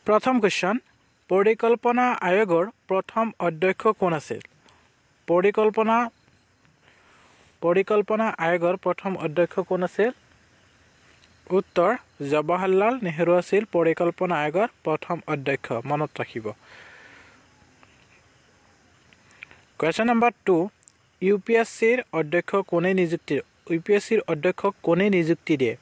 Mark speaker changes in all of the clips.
Speaker 1: প্ৰথম কোৱেশ্চন পৰিকল্পনা আয়োগৰ প্ৰথম অধ্যক্ষ কোন আছিল পৰিকল্পনা আয়োগৰ প্ৰথম অধ্যক্ষ কোন আছিল উত্তৰ জৱাহৰলাল নেহৰু আছিল পৰিকল্পনা আয়োগৰ প্ৰথম অধ্যক্ষ মনত ৰাখিব কোৱেশ্চন নম্বৰ 2 ইউপিএসসিৰ অধ্যক্ষ কোনে নিযুক্তি দিয়ে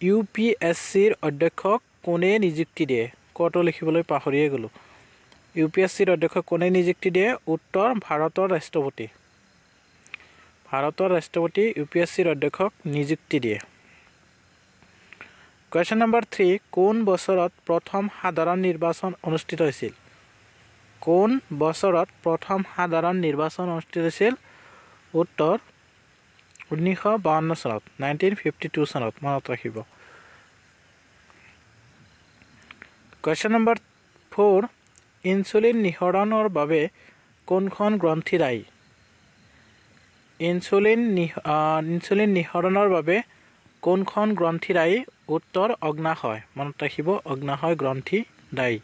Speaker 1: ইউপিএসসিৰ অধ্যক্ষক কোনে নিযুক্তি দিয়ে কত লিখিবলৈ পাহৰিয়ে গলো ইউপিএসসিৰ অধ্যক্ষ কোনে নিযুক্তি দিয়ে উত্তৰ ভাৰতৰ ৰাষ্ট্ৰপতি ইউপিএসসিৰ অধ্যক্ষক নিযুক্তি দিয়ে কোৱেশ্চন নম্বৰ 3 কোন বছৰত প্ৰথম সাধাৰণ নিৰ্বাচন অনুষ্ঠিত হৈছিল উত্তৰ 1952 চনত 1952 চনত মনত ৰাখিব কোৱেশ্চন নম্বৰ 4 ইনসুলিন নিহৰণৰ বাবে কোনখন গ্ৰন্থি দায়ী ইনসুলিন নিহৰণৰ বাবে কোনখন গ্ৰন্থি দায়ী উত্তৰ অগ্নাশয় মনত ৰাখিব অগ্নাশয় গ্ৰন্থি দায়ী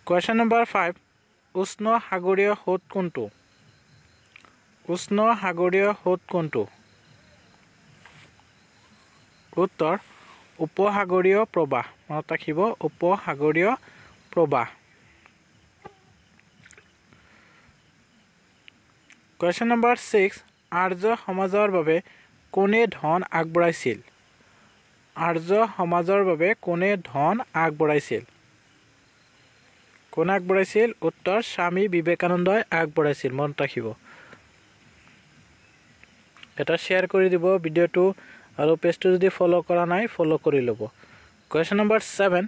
Speaker 1: কোৱেশ্চন নম্বৰ 5 উষ্ণ সাগৰীয় হ্ৰদ কোনটো উত্তৰ উপসাগৰীয় প্ৰবাহ মনত ৰাখিব উপসাগৰীয় প্ৰবাহ কোৱেশ্চন নম্বৰ 6 আৰ্য সমাজৰ বাবে কোনে ধন আগবঢ়াইছিল কোনে আগবঢ়াইছিল উত্তৰ স্বামী বিবেকানন্দই আগবঢ়াইছিল মনত ৰাখিব এটা শেয়াৰ কৰি দিব ভিডিওটো আৰু পেজটো যদি ফলো কৰা নাই ফলো কৰি ল'ব কোৱেশ্চন নম্বৰ 7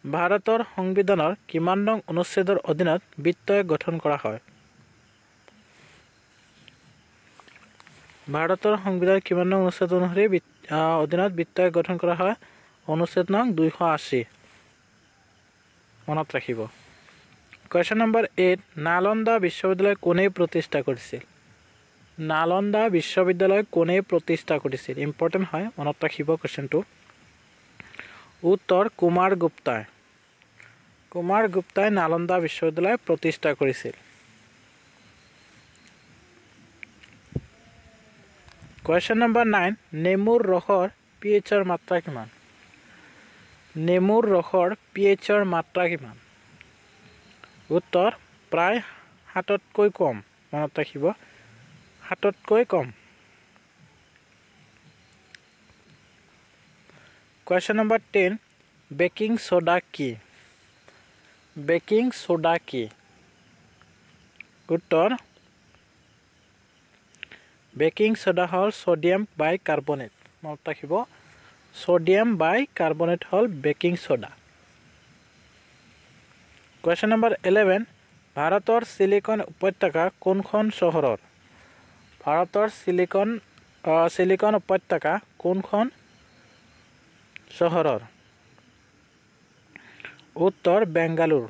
Speaker 1: ভাৰতৰ সংবিধানৰ কিমান নং অনুচ্ছেদৰ অধীনত বিত্ত আয়োগ গঠন কৰা হয় ভাৰতৰ সংবিধানৰ কিমান নং অনুচ্ছেদ অনুসৰি অধীনত বিত্ত আয়োগ গঠন কৰা হয় অনুচ্ছেদ নং 280 মনত ৰাখিব কোৱেশ্চন নম্বৰ 8 নালন্দা বিশ্ববিদ্যালয় কোনে প্ৰতিষ্ঠা কৰিছিল ইম্পৰ্টেন্ট হয় মনত ৰাখিব কোৱেশ্চনটো উত্তৰ কুমাৰ গুপ্তাই নালন্দা বিশ্ববিদ্যালয় প্ৰতিষ্ঠা কৰিছিল কোৱেশ্চন নম্বৰ 9 নেমুৰ ৰসৰ pHৰ মাত্ৰা কিমান উত্তৰ প্ৰায় 7তকৈ কম মনত ৰাখিব 7তকৈ কম কোৱেশ্চন নম্বৰ 10 বেকিং সোডা কি উত্তৰ বেকিং সোডা হল সোডিয়াম বাইকাৰ্বনেট মনত ৰাখিব সোডিয়াম বাইকাৰ্বনেট হল বেকিং সোডা কোৱেশ্চন নম্বৰ 11 ভাৰতৰ সিলিকন উপত্যকা কোনখন চহৰৰ সিলিকন উপত্যকা কোনখন চহৰৰ উত্তৰ বেংগালুৰুৰ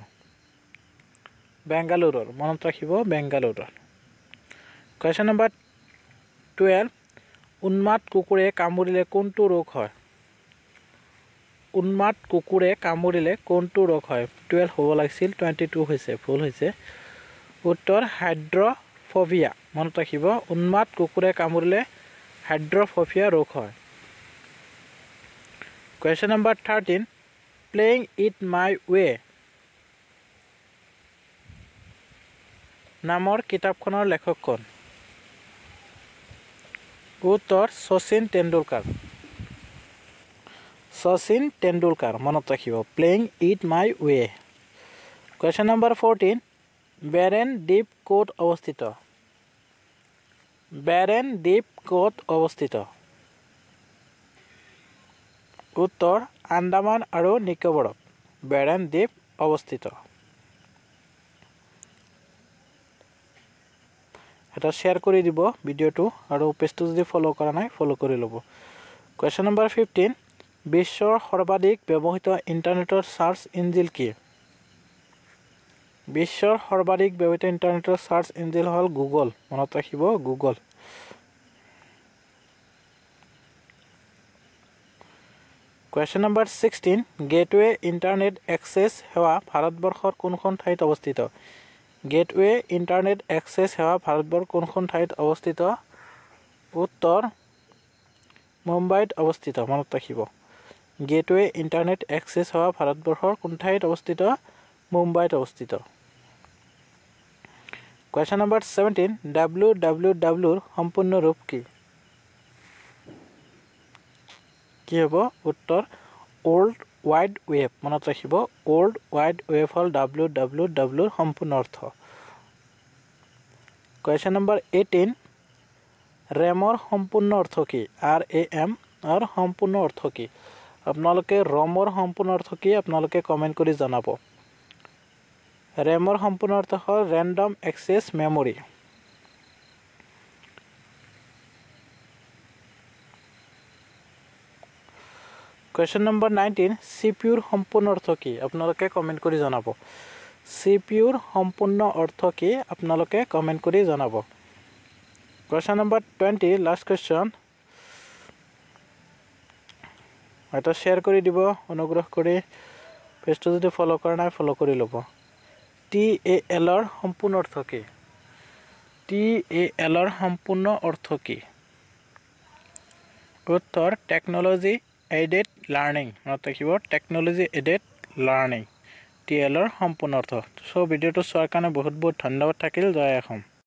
Speaker 1: মনত ৰাখিব বেংগালুৰুৰ কোৱেশ্চন নম্বৰ 12 উন্মাদ কুকুৰে কামুৰিলে কোনটো ৰোগ হয় 12 হ'ব লাগিছিল 22 হৈছে ভুল হৈছে উত্তৰ হাইড্ৰফোবিয়া মনত ৰাখিব উন্মাদ কুকুৰে কামুৰিলে হাইড্ৰফোবিয়া ৰোগ হয় question number 13 playing it my way নামৰ কিতাপখনৰ লেখক কোন উত্তৰ শচীন তেণ্ডুলকাৰ মনত ৰাখিব playing it my way question number 14 Barren দ্বীপ ক'ত অৱস্থিত উত্তৰ আন্দামান আৰু নিকোবৰত বেৰেন দ্বীপ অৱস্থিত এটা শেয়াৰ কৰি দিব ভিডিওটো আৰু পেজটো যদি ফলো কৰা নাই ফলো কৰি ল'ব কোৱেশ্চন নম্বৰ 15 বিশ্বৰ সৰ্বাধিক ব্যৱহৃত ইন্টাৰনেটৰ সাৰ্চ ইঞ্জিন কি বিশ্বৰ সৰ্বাধিক ব্যৱহৃত ইন্টাৰনেটৰ সাৰ্চ ইঞ্জিন হল গুগল মনত ৰাখিব Google Question number 16. Gateway Internet Access সেৱা ভাৰতবৰ্ষৰ কোনখন ঠাইত অৱস্থিত? Gateway Internet Access সেৱা ভাৰতবৰ্ষৰ কোনখন ঠাইত অৱস্থিত? উত্তৰ মুম্বাইত অৱস্থিত। মনত ৰাখিব। Gateway Internet Access সেৱা ভাৰতবৰ্ষৰ কোন ঠাইত অৱস্থিত? মুম্বাইত অৱস্থিত। Question number 17. www সম্পূৰ্ণ ৰূপ কি? কি হ'ব? উত্তৰ World Wide Web। মনত ৰাখিব। World Wide Web হ'ল www সম্পূৰ্ণ অৰ্থ। Question number 18. RAM-ৰ সম্পূৰ্ণ অৰ্থ কি? RAM ৰ সম্পূৰ্ণ অৰ্থ কি? আপোনালোকে ROM-ৰ সম্পূৰ্ণ অৰ্থ কি? আপোনালোকে কমেন্ট কৰি জনাব। RAM-ৰ সম্পূৰ্ণ অৰ্থ হ'ল Random Access Memory। Question number 19. CPU-ৰ সম্পূৰ্ণ অৰ্থ কি? আপোনালোকে কমেন্ট কৰি জনাব। CPU-ৰ সম্পূৰ্ণ অৰ্থ কি? আপোনালোকে কমেন্ট কৰি জনাব। Question number 20. Last question. এটা শেয়াৰ কৰি দিব অনুগ্ৰহ কৰি। পেজটো যদি ফলো কৰা নাই ফলো কৰি ল'ব। TAL-ৰ সম্পূৰ্ণ অৰ্থ কি? TAL-ৰ সম্পূৰ্ণ অৰ্থ কি? উত্তৰ টেকনলজি এইডেড লাৰ্নিং। মনত ৰাখিব। Technology aided learning. TAL-ৰ সম্পূৰ্ণ অৰ্থ। সো ভিডিঅ'টো চোৱাৰ কাৰণে বহুত বহুত ধন্যবাদ থাকিল। জয় অসম।